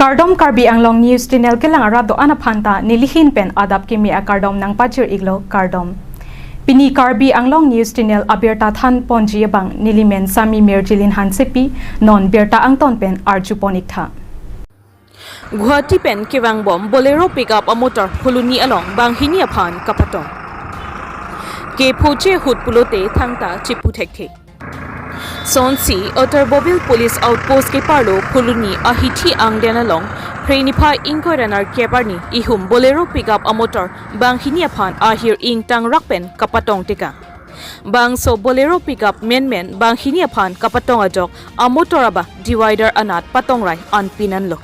Kardom Karbi Anglong News Channel ke lang arado anaphanta nilihin pen adap kimi a Kardom nang pachir iglo Kardom. Pini Karbi Anglong News Channel abirta than ponji bang nilimen sami merjilin hansepi non berta angton pen arjuponik tha. Guwahati pen kiwang bom bolero pickup a motor huluni along bang hini aphan kapatong. Ke phoche hut pulote thangta chipu thekhe. Sonsi Otterbobil Police Outpost ke parlo phuluni ahithi angden along Prenipa Inkoranar keparni ihum bolero pickup a motor bang hini aphan ahir ing tang rakpen kapatong tika. Bang so bolero pickup men bang hini aphan kapatong ajok a motor aba divider anat patong rai anpinan lo.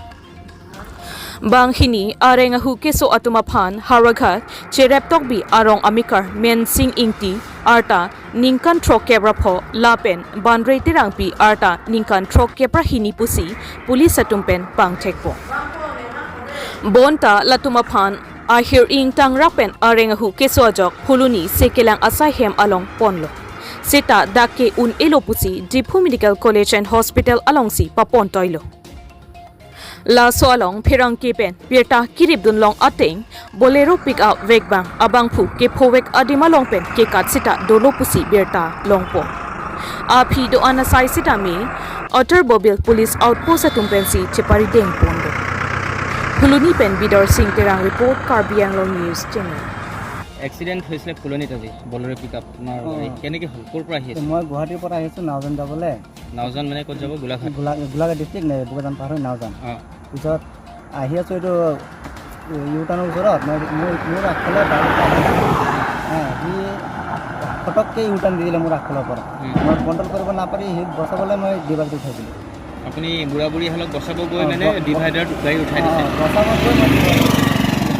Bang hini areng ahu keso atumaphan haraghat chereptok bi arong amikar men sing ingti arta ningkan trok kebra pho lapen bandrei tirang pi arta ningkan trok kebra hini pusi police atumpen pangthekpo bonta latumaphan ahir ing tang rapen areng ahu keso ajok huluni sekelang asai hem along ponlo seta dakke un elo pusi Diphu Medical College and Hospital along si papon toilo La so along phirang kepen pirta kirip dun long ateng bolero pick up wegbang abang phu ke phowek adima long pen ke kat sita dolo pusi birta longpo a phi do ana sai sita me Otterbobil Police Outpost atumpensi chepari deng pondo Phuluni pen bidor sing terang report Karbi Anglong News Channel Accident হৈছিলে ফুলনিত আজি Bolero pickup আপোনাৰ কেনেকৈ হ'ল ক'ৰ পৰা আহিছে মই গুৱাহাটীৰ পৰা আহিছোঁ নাওজান যাবলৈ নাওজান মানে ক'ত যাব গোলাঘাট গোলাঘাট ডিষ্ট্ৰিক্ট নে দুবাজান পাৰ হৈ নাওজান পিছত আহি আছোঁ এইটো ইউটাৰ্ণৰ ওচৰত মোৰ আগফালে সি ফটককৈ ইউটাৰ্ণ দি দিলে মোৰ আগফালৰ পৰা মই কণ্ট্ৰল কৰিব নাপাৰি সি বচাবলৈ মই ডিভাইডাৰটো উঠাই দিলোঁ আপুনি বুঢ়া বুঢ়ী হালক বচাব গৈ মানে ডিভাইডাৰত গাড়ী উঠাই দিছে বচাব গৈ মই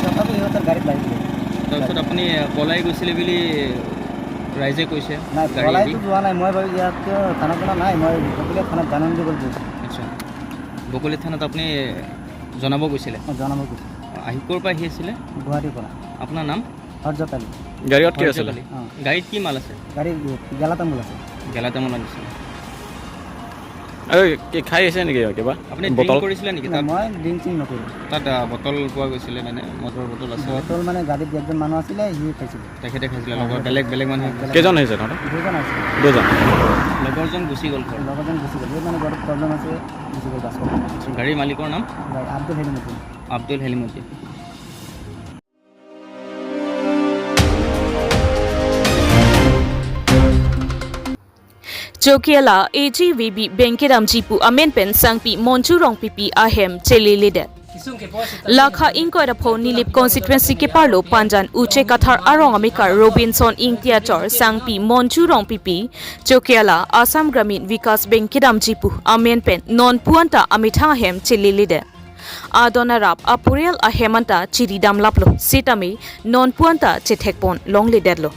তথাপি সিহঁতৰ গাড়ীত লাগি গ'ল তাৰপিছত আপুনি পলাই গৈছিলে বুলি ৰাইজে কৈছে নাই পলাইতো যোৱা নাই মই ভাবি ইয়াত থানা পৰা নাই মই বকলীয়া থানাত জাননী দিব গৈছোঁ আচ্ছা বকলীয়া থানাত আপুনি জনাব গৈছিলে জনাব গৈছোঁ আহি ক'ৰ পৰা আহি আছিলে গুৱাহাটীৰ পৰা আপোনাৰ নাম হৰজত আলী গাড়ীত কি আছিলে গাড়ীত কি মাল আছে গাড়ী গেলা তামোল আছে গেলা তামোল আনিছিলে আৰু কি খাই আছে নেকি কিবা আপুনি ড্ৰিংক কৰিছিলে নেকি মই ড্ৰিংক নকৰোঁ তাত বটল পোৱা গৈছিলে মানে মটৰ বটল আছে বটল মানে গাড়ীত একজন মানুহ আছিলে সি খাইছিলে তেখেতে খাইছিলে লগত বেলেগ মানুহ কেইজন আহিছে তহঁতে দুজন আছিলে দুজন লগৰজন গুচি গ'ল লগৰজন গুচি গ'ল এই মানে ঘৰত প্ৰব্লেম আছে গুচি গ'ল বাছত গাড়ীৰ মালিকৰ নাম Abdul হেলিমুদ্দিন Abdul হেলিমুদ্দিন Jokiala AGVB Benkiram Jipu Amen Pen Sangpi Monjurong Pipi Ahem Cheli Lide Lakha Inkoira Pho Nilip constituency ke parlo Panjan Uche Kathar Arong Amikar Robinson Ing Tiachor Sangpi Monjurong Pipi Jokiala Assam Gramin Vikas Benkiram Jipu Amen Pen Non Puanta Amitha Hem Cheli Lide Adonarap Apurial Ahemanta Chiridam Laplo Sitami Non Puanta Chethekpon Long Lidedlo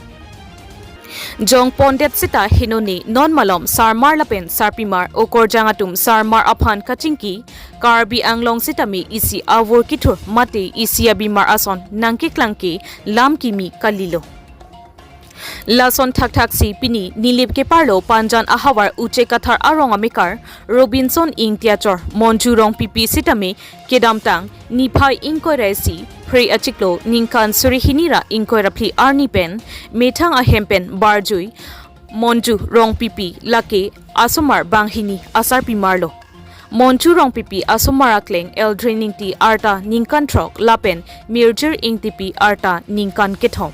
Jong Pondet Sita Hinoni Non Malom Sarmar Lapen Sarpimar Okor Jangatum Sarmar Aphan Kachingki Karbi Anglong Sitami Isi Avor Kitur Mate Isi Abimar Ason Nangki Klangki Lam Kimi Kalilo Lason Taksi Pini Nilip ke parlo Panjan Ahawar Uche Kathar Arong Amikar Robinson Ing Tiachor Monjurong Pipi Sitami Kedamtang Niphai Inkoiresi Free Achiklo Ningkan Surihinira Inkoirapli Arni Pen Metang Ahempen Barjui Monju Rong Pipi Lake Asomar Banghini Asarpi Marlo Monju Rong Pipi Asomara Kleng El Draining Ti Arta Ningkan Trok Lapen Mirjir Ing Tipi Arta Ningkan Kethom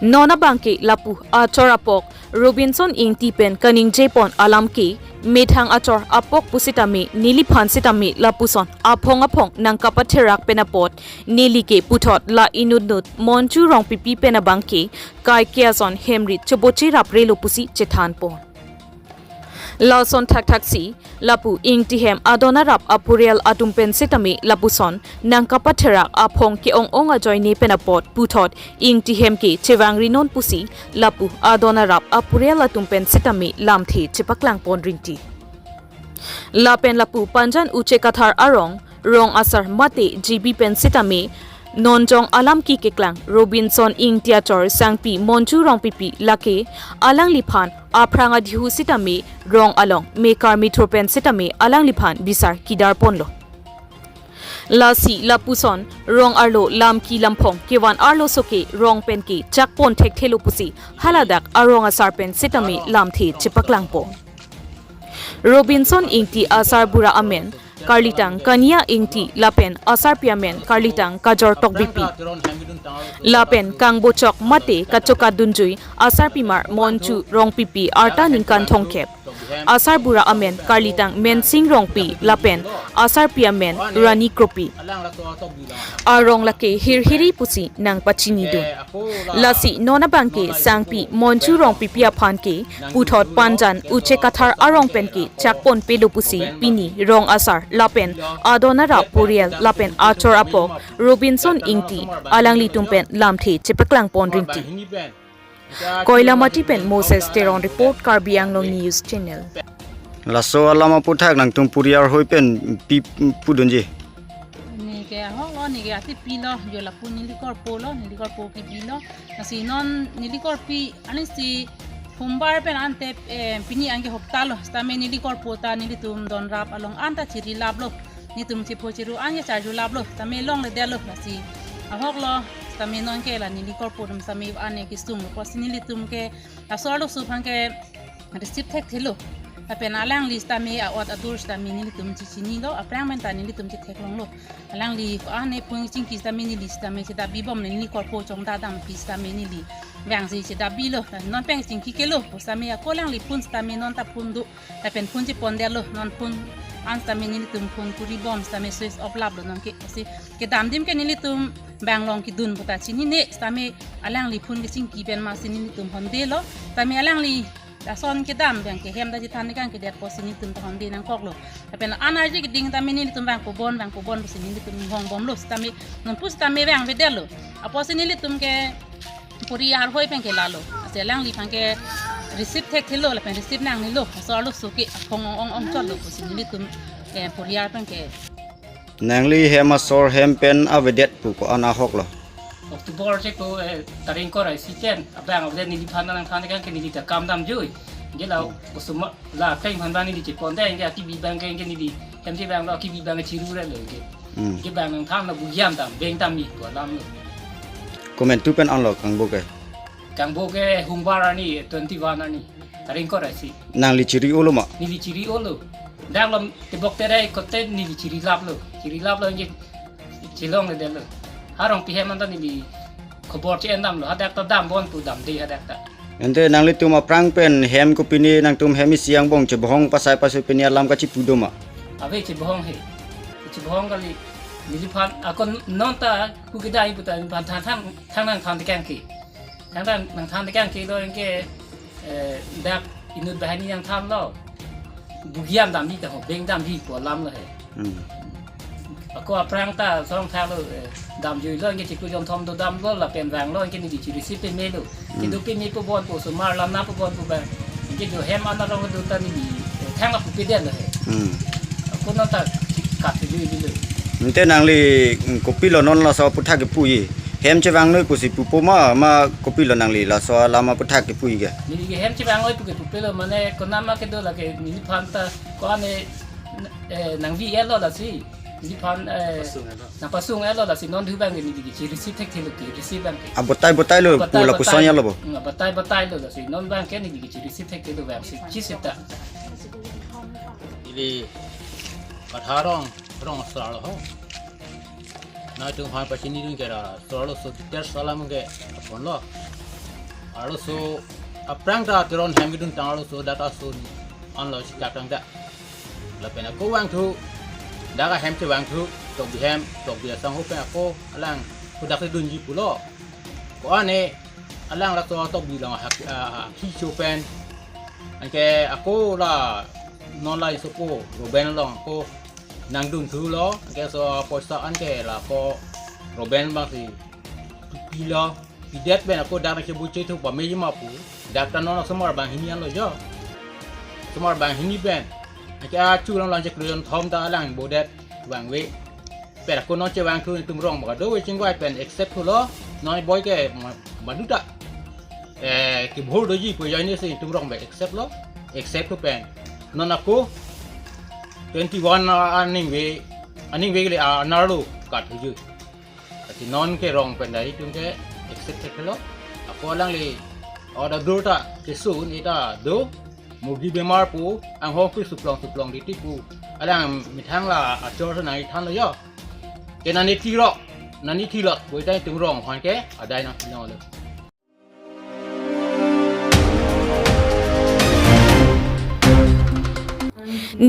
Nona Bangke Lapu Achorapok Robinson Ing Tipen Kaning Japon Alamki Methang Achor Apok Pusitami Niliphan Sitami Lapuson Apong Nang Kapatherak Penapot Nilike Puthot La Inudnut Monju Rong Pipi Penabangke Kai Kiason Hemrit Chobochi Raprelo Pusi Chethanpon Lawson Taksi Lapu Ing Tihem Adonarap Apurial Atumpen Sitami Lapuson Nang Kapatherak Apong Keong Ajoy Ne Penapot Puthot Ing Tihem Ke Chewangri Non Pusi Lapu Adonarap Apurial Atumpen Sitami Lamthi Chepaklang Pon Ringti Lapen Lapu Panjan Uche Kathar Arong Rong Asar Mate GB Pen Sitami Nonjong alam ki keklang Robinson Ing Tiachor Sangpi Monju Rong Pipi Lake Alang Liphan Apranga Dihu Sitame Rong Along Mekar Mitropen Sitame Alang Liphan Bisar Kidar Ponlo ลาสีลาปุซอนรองอาร์โลลามกีลำพงเกวันอาร์โลโซเกรองเป็นกีจักปนเทคเทลุปุสีฮาลาดักอารองอาซาร์เป็นซิตามีลามเทจิปักลังโปโรบินสันอิงตีอาซาร์บุระอเมนKarlitang Kania Ingti Lapen Asar Piamen Karlitang Kajor Tok Bipi Lapen Kang Bochok Mate Kachoka Dunjui Asar Pimar Monchu Rong Pipi Arta Ningkan Thongkep Asar Bura Amen Karlitang Men Sing Rong Pi Lapen Asar Piamen Rani Kropi Arong Lake Hirhiri Pusi Nang Pachini Dun Lasi Nona Bangke Sangpi Monchu Rong Pipi Aphanke Puthot Panjan Uche Kathar Arong Penke Chakpon Pelu Pusi Pini Rong Asar Lapen Adonara Puriel Lapen Achor Apok Robinson Ingti Alangli Tumpen Lamthe Chipaklang Pon Rinti Koila Matipen Moses Teron Report Karbiang Long News Channel Laso alama puthak nang tung puriar hoi pen pi pudunji ni ke ho lo ni ke ati pilo yo la pun ni likor polo ni likor po ki pilo kasi non ni likor pi ani si humbar pen ante pini ange hoptalo stame ni likor pota ni litum don rap along anta chiri lablo ni tum chi po chiru ange charju lablo stame long le delo kasi a hok lo stame non ke la ni likor po dum stame ane ki stum ko sini litum ke asolo su phang ke receipt thek thilo Apen alang li stame a ot adur stame ni litum chi chini lo aprang men tani litum chi thek long lo alang li ko ane pung ching ki stame ni li stame chi da bi bom ni likor po chong da dam pi stame ni li Vang si chi da bi lo non peng ching ki ke lo po stame a ko lang li pun stame non ta pun du apen pun chi pon de lo non pun an stame ni litum pun puri bom stame switch off lab lo non ke si ke dam dim ke ni litum bang long ki dun puta chini ne stame alang li pun ke ching ki ben ma sini litum hon de lo stame alang li Son ke dam bang ke hem da jitan kan ke det posini tum tahon de nang koklo apen anarji ke ding tamini tum bang ko bon posini tum hong bom lo stami non pus tami bang vedelo aposini tum ke puri har hoi pen ke lalo ase lang li phang ke receipt tek thilo la pen receipt nang ni lo so lo su ke khong ong chot lo posini tum ke puri har pen ke nangli hema sor hem pen avedet pu ko ana hok lo October je ko taring ko rai sichen abang abde ni phan nang phan kan ke ni ta kam dam jui je lau usuma la kai phan ban ni ji pon da nge ki bi bang ke ni di hem ji bang lo ki bi bang chi ru re le ke bang nang tham la bu yam dam beng tam mi ko lam lo comment tu pen unlock kang bo ke humbar ni 21 ani taring ko rai si nang li chiri uluma ni li chiri olo dang lam te bok te rai ko te ni li chiri lap lo nge chilong le de lo Harong pihe man tani di khobor che endam lo hadak ta dam bon pu dam de hadak ta ente nang li tuma prang pen hem ko pini nang tum hemi siang bong che bohong pasai pasai pini alam ka chi pudoma ave che bohong he che bohong kali ni phan akon non ta ku ki dai puta pan thang nang than te kang ki thang nang than te kang ki lo ke dak inut bahani yang tham lo bugiam dam ni ta ho beng dam bi ko lam lo he Ako aprang ta song tha lo dam ju lo nge chi ku jom thom do dam lo la pen wang lo nge ni chi receipt pe me lo ki do pe me po bon po so mar lam na po bon po ba nge jo hem an ro do ta ni thang la pu pe de lo he ko na ta ka ti li lo ente nang li kopi lo non la so putha ke pui hem che wang noi pusi pu po ma kopi lo nang li la so lama putha ke pui ge ni ge hem che wang oi pu ke pu pe lo mane ko na ma ke do la ke ni phan ta ko ane nang vi lo la si Di pan na pasung elo la sinon du bang ni di chi receipt tek thelo ki receipt bang botai lo pu la pu sonya lo bo batai lo si non bang ke ni di chi receipt tek thelo bang si chi sita ili patharong rong sal ho na tu phan pa chini dun ke ra solo so ter salam ke pon lo alo so aprang ta teron ham dun tang lo so data so on lo chi tang da la pena ko wang thu Daga hem che wang thu tok bi hem tok bi sang ho pe ko alang ku dak dun ji pu lo ko ane alang la to tok bi la ki chu pen an ke ako la non lai so ko ro ben long ko nang dun thu lo ke so po sa an ke la ko ro ben ba si pi lo pi det ben ako dak che bu che thu ba me ma pu dak ta non so mar bang hin yan lo jo so mar bang hin ni ben Aja chu lang je kriyon thom ta lang bodet wang we per ko no che wang thu tum rong ba do we ching wai pen accept lo noi boy ke ma du ta ki bhol do ji ko yai ne se tum rong ba accept ko pen non ako 21 aning we อันนี้เวกเลยนารูกัดอยู่ที่นอนแกรองเป็นไงจุงแก accept แค่แล้วพอหลังเลยada dota kesu ni ta do mugi bemar pu ang hong pi suplong di ti pu adang mithang la achor nai than lo yo ke nani thi lo poi dai tung rong hwan ke adai na no le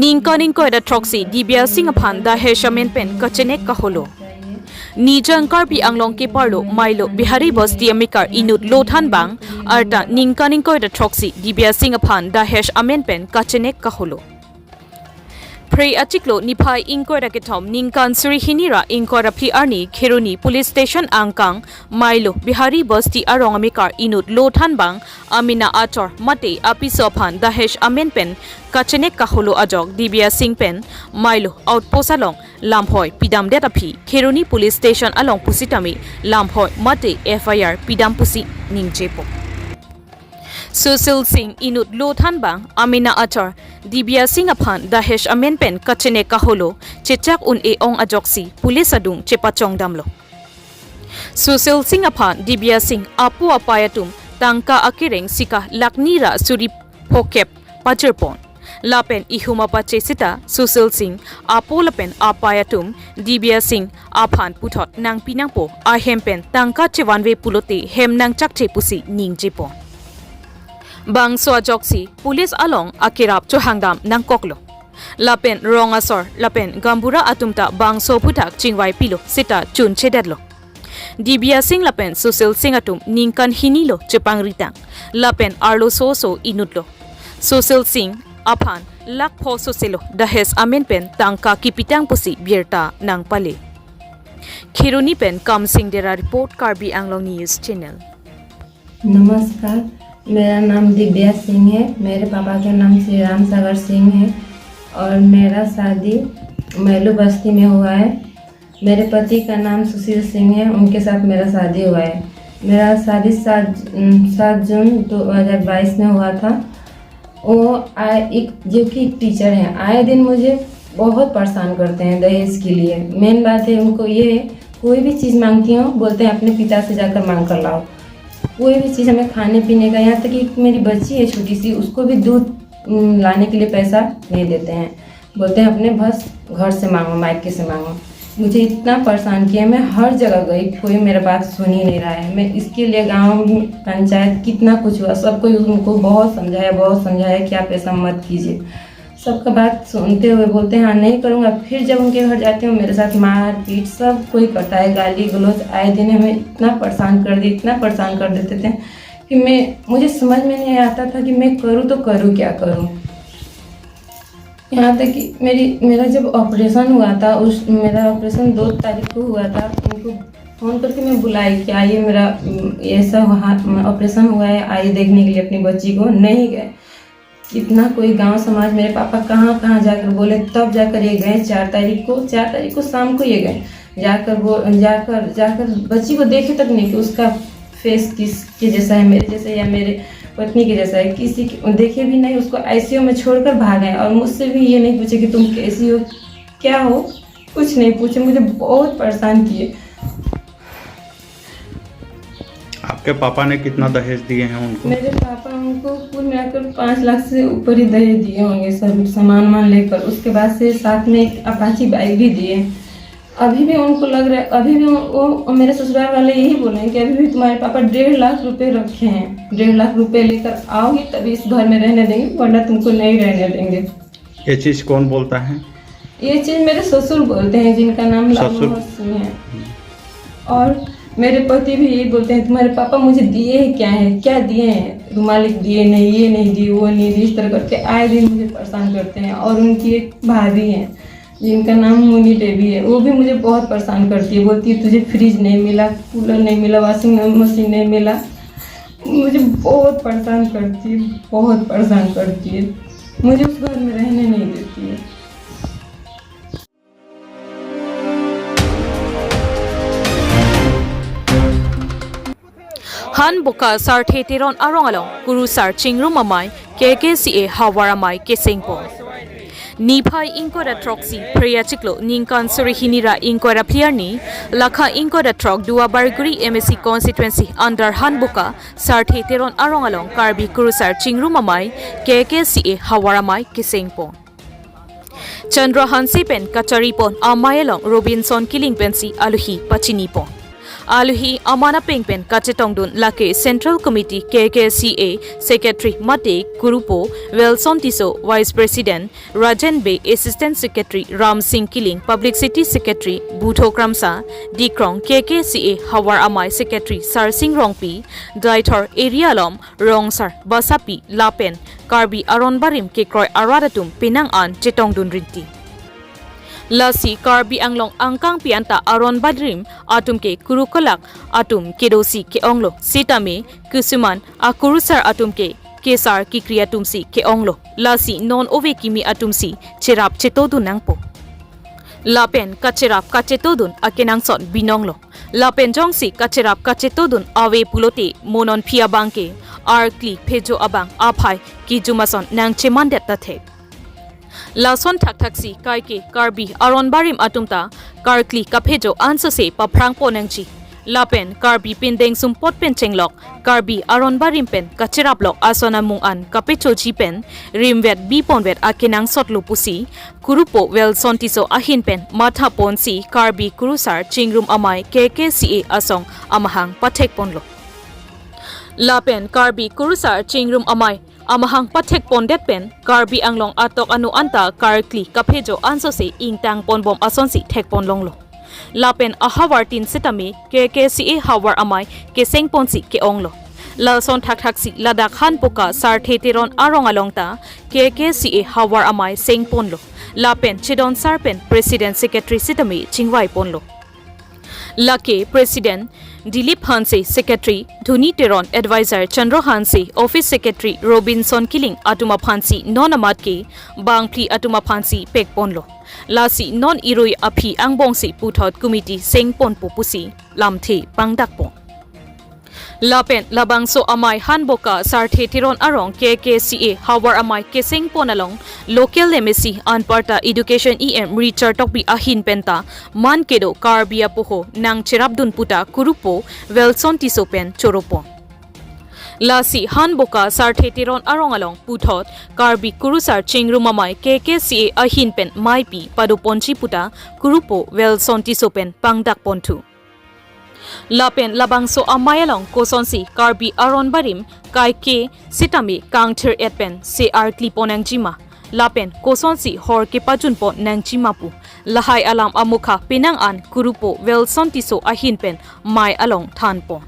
Ningkaning ko da troxy dibia singaphan da heshamen pen kachenek kaholo Nijang karbi anglong ke parlo Milo Bihari Bosti Amikar inut lothan bang arta ningkaning ko da troxy dibia singaphan da hesh amen pen kachenek kaholo Pre achiklo niphai ingko da ketom ningkan suri hinira ingko da phi arni kheruni police station angkang Milo Bihari Bosti arong amikar inut lothan bang amina achor mate apisophan da hesh amen pen kachenek kaholo ajok dibia sing pen Milo outpost along lamphoi pidam data phi kheruni police station along pusitami lamphoi mate FIR pidam pusi ningchepo Susil Singh inut lothan bang amina achar dibia singaphan dahesh amen pen kachene kaholo chechak un e ong ajoksi police adung chepachong damlo Susil Singaphan dibia sing apu apayatum tangka akireng sika laknira suri phokep pajerpon lapen ihuma pache sita Susil Singh apu lapen apayatum dibia sing aphan puthot nang pinangpo a hempen tangka chewanwe pulote hemnang chakche pusi ningjepon Bang so joksi police along akirap chuhangdam nang koklo lapen rongasor lapen gambura atumta bang so putak chingwai pilo sita chun chedadlo dibia sing lapen Susil Singh atum ningkan hinilo chepangritang lapen arlo so inutlo Susil Singh aphan lak pho soselo dahes amen pen tangka kipitang pusi bierta nang pale Khiruni pen kam sing dera report Karbi Anglong News Channel नमस्कार मेरा नाम दिव्या सिंह है मेरे पापा का नाम श्री राम सागर सिंह है और मेरा शादी मैलू बस्ती में हुआ है मेरे पति का नाम सुशील सिंह है उनके साथ मेरा शादी हुआ है मेरा शादी 7 जून 2022 में हुआ था वो जो कि एक टीचर हैं आए दिन मुझे बहुत परेशान करते हैं दहेज के लिए मेन बात है उनको ये कोई भी चीज़ मांगती हूँ बोलते हैं अपने पिता से जाकर मांग कर लाओ कोई भी चीज़ हमें खाने पीने का यहाँ तक कि मेरी बच्ची है छोटी सी उसको भी दूध लाने के लिए पैसा नहीं देते हैं बोलते हैं अपने बस घर से मांगो मायके से मांगो मुझे इतना परेशान किया मैं हर जगह गई कोई मेरा बात सुन ही नहीं रहा है मैं इसके लिए गांव पंचायत कितना कुछ हुआ सबको उनको बहुत समझाया कि आप ऐसा मत कीजिए सबका बात सुनते हुए बोलते हैं हाँ नहीं करूँगा फिर जब उनके घर जाती हूँ मेरे साथ मार पीट सब कोई करता है गाली गलौज आए दिन हमें इतना परेशान कर देते थे कि मुझे समझ में नहीं आता था कि मैं करूँ तो करूँ क्या करूँ यहाँ तक कि मेरा जब ऑपरेशन हुआ था मेरा ऑपरेशन 2 तारीख को हुआ था उनको फ़ोन करके मैं बुलाई कि आइए मेरा ऐसा ऑपरेशन हुआ है आइए देखने के लिए अपनी बच्ची को नहीं गए इतना कोई गांव समाज मेरे पापा कहाँ जाकर बोले तब जाकर ये गए 4 तारीख को शाम को ये गए जाकर बच्ची को देखे तक नहीं कि उसका फेस किसके जैसा है मेरे जैसा या मेरे पत्नी के जैसा है किसी के देखे भी नहीं उसको आईसीयू में छोड़कर भागे और मुझसे भी ये नहीं पूछे कि तुम कैसी हो क्या हो कुछ नहीं पूछे मुझे बहुत परेशान किए आपके पापा ने कितना दहेज दिए हैं उनको मेरे पापा उनको कुल मिलाकर 5 लाख से ऊपर ही दहेज दिए होंगे सब सामान लेकर उसके बाद से साथ में एक अपाची बाइक भी दिए अभी भी उनको लग रहा है अभी भी वो मेरे ससुराल वाले यही बोले हैं कि अभी भी तुम्हारे पापा 1.5 लाख रुपए रखे हैं 1.5 लाख रुपए लेकर आओगी तभी इस घर में रहने देंगे वरना तुमको नहीं रहने देंगे ये चीज़ कौन बोलता है ये चीज़ मेरे ससुर बोलते हैं जिनका नाम लाल सिंह है और मेरे पति भी यही बोलते हैं तुम्हारे पापा मुझे दिए हैं क्या दिए हैं रुमाल दिए नहीं ये नहीं दिए वो नहीं दिए इस तरह करके आए दिन मुझे परेशान करते हैं और उनकी एक भाभी है जिनका नाम मुनी देवी है वो भी मुझे बहुत परेशान करती है बोलती है तुझे फ्रिज नहीं मिला कूलर नहीं मिला वॉशिंग मशीन नहीं मिला मुझे बहुत परेशान करती है मुझे उस घर में रहने नहीं देती है Han boka sar theteron arong along guru sar chingru mamai KKCA hawaramai kesengpo Niphai Inkora Troxy, Priya Chiklo, Ninkan Surihinira Inkora Pliarni, Lakha Inkora Trok, Dua Barguri MSC constituency under Hanbuka, Sarthe Teron Arongalong, Karbi Kurusar, Chingrumamai, KKCA, Hawaramai, Kisengpon. Chandra Hansipen, Kacharipon, Amayalong, Robinson Killing Pensi, Aluhi, Pachinipon. Aluhi Amana Pengpen Kachetongdun Lake Central Committee KKCA Secretary Mate Kurupo Welson Tiso Vice President Rajan Bay Assistant Secretary Ram Singh Killing Publicity Secretary Butho Kramsa Dikrong KKCA Hawar Amai Secretary Sar Singh Rongpi Director Area Lom Rongsar Basapi Lapen Karbi Aron Barim Kekroy Aradatum Pinang An Chetongdun Rinti Lasi Karbi Anglong Angkang Pianta Aron Badrim Atum ke Kurukolak Atum Kedosi ke Onglo Sitame Kusuman Akurusar Atum ke Kesar Kikriatumsi ke Onglo Lasi Non Ove Kimi Atumsi Cherap Chetodun Nangpo Lapen Kacherap Kachetodun Akenangsot Binonglo Lapen Jongsi Kacherap Kachetodun Awe Pulote Monon Pia Bangke Arkli Pejo Abang Apai Ki Jumason Nang Chemandet Tathek Lason Thak Thaksi Kaike Karbi Aron Barim Atumta Karkli Kaphejo Ansose Paprang Ponangchi Lapen Karbi Pindeng Sumpot Penchenglok Karbi Aron Barim Pen Kachiraplok Asona Mungan Kapecho Jipen Rimvet Biponvet Akinang Sotlu Pusi Kurupo Wel Sontiso Ahin Pen Matha Ponsi Karbi Kurusar Chingrum Amai KKCA Asong Amahang Patek Ponlo Lapen Karbi Kurusar Chingrum Amai Amahang Patek Pondet Pen, Karbi Anglong Atok Anu Anta, Karkli, Kapejo, Ansose, Ingtang Ponbom Asonsi, Tek Ponlonglo. Lapen Ahawartin Sitame, KKCA Hawar Amai, Keseng Ponsi, Keonglo. Lalson Takhaksi, Ladak Hanpoka, Sarthe Teron Arong Alongta, KKCA Hawar Amai, Seng Ponlo. Lapen Chidon Sarpen, President Secretary Sitame, Chingwai Ponlo. Lake President Dilip Hanse Secretary Dhuni Teron Advisor Chandra Hanse Office Secretary Robinson Killing Atuma Phansi Nonamatke Bangpli Atuma Phansi Pekponlo Lasi Non Iroi Api Angbongsi Puthot Committee Sengpon Pupusi Lamthe Pangdakpon Lapen Labangso Amai Hanboka Sarthe Teron Arong KKCA Hawar Amai Keseng Ponalong Local MSC Anparta Education EM Richard Tokbi Ahin Penta Man Kedo Karbia Poho Nang Cherabdun Puta Kurupo Welson Tisopen Choropon Lasi Hanboka Sarthe Teron Arong Along Puthot Karbi Kurusar Chingrumamai KKCA Ahin Pen Maipi Paduponchi Puta Kurupo Welson Tisopen Pangdak Pontu Lapen Labangso Amayalong Kosonsi Karbi Aron Barim Kaike Sitame Kangthir Etpen CR Kliponang Jima Lapen Kosonsi Hor Kepajunpo Nang Jimapu Lahai Alam Amukha Pinang An Kurupo Welson Tiso Ahinpen Mai Along Thanpo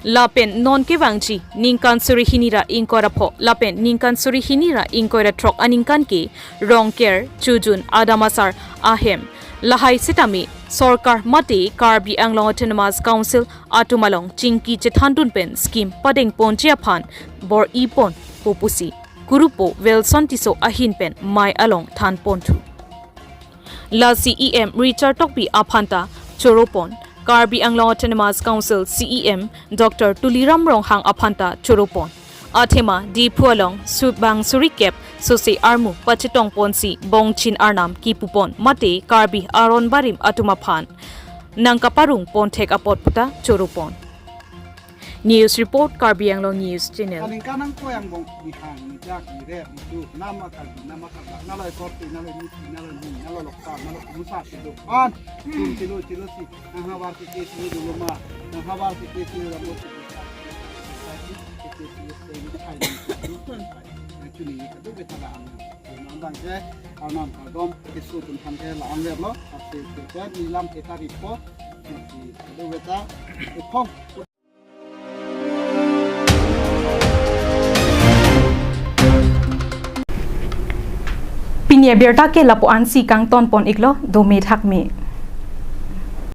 Lapen Non Kevangji Ninkan Surihinira Inkorapo Lapen Ninkan Surihinira Inkora Trok Aningkan Ke Rongker Chujun Adamasar Ahem Lahai Sitame Sorkar Mate Karbi Anglong Autonomous Council Atumalong Chingki Chethandun Pen Scheme Padeng Ponchia Phan Bor Ipon Popusi Kurupo Welson Tiso Ahin Pen Mai Along Than Pontu La CEM Richard Tokbi Aphanta Choropon Karbi Anglong Autonomous Council CEM Dr. Tuliram Ronghang Aphanta Choropon Athema Di Phualong Subang Surikep Sose Armu Pachitong Ponsi Bongchin Arnam Kipupon Mate Karbi Aron Barim Atuma Phan Nangkaparung Pontek Apot Puta Choropon News Report Karbi Anglong News Channel Kanang koyang bong bihang ni jak ni re itu nama nalai kopi nalai miti nalai lokal nalai musa itu an tilo si hawar ke si dulu ma hawar ke si rambut actually itu betul nambang je anam kadom isu tentang ke langgar lo tapi kita nilam kita report itu betul ipong Pinia Berta ke Lapuan si Kang Ton Pon Iglo, Dome Thakme.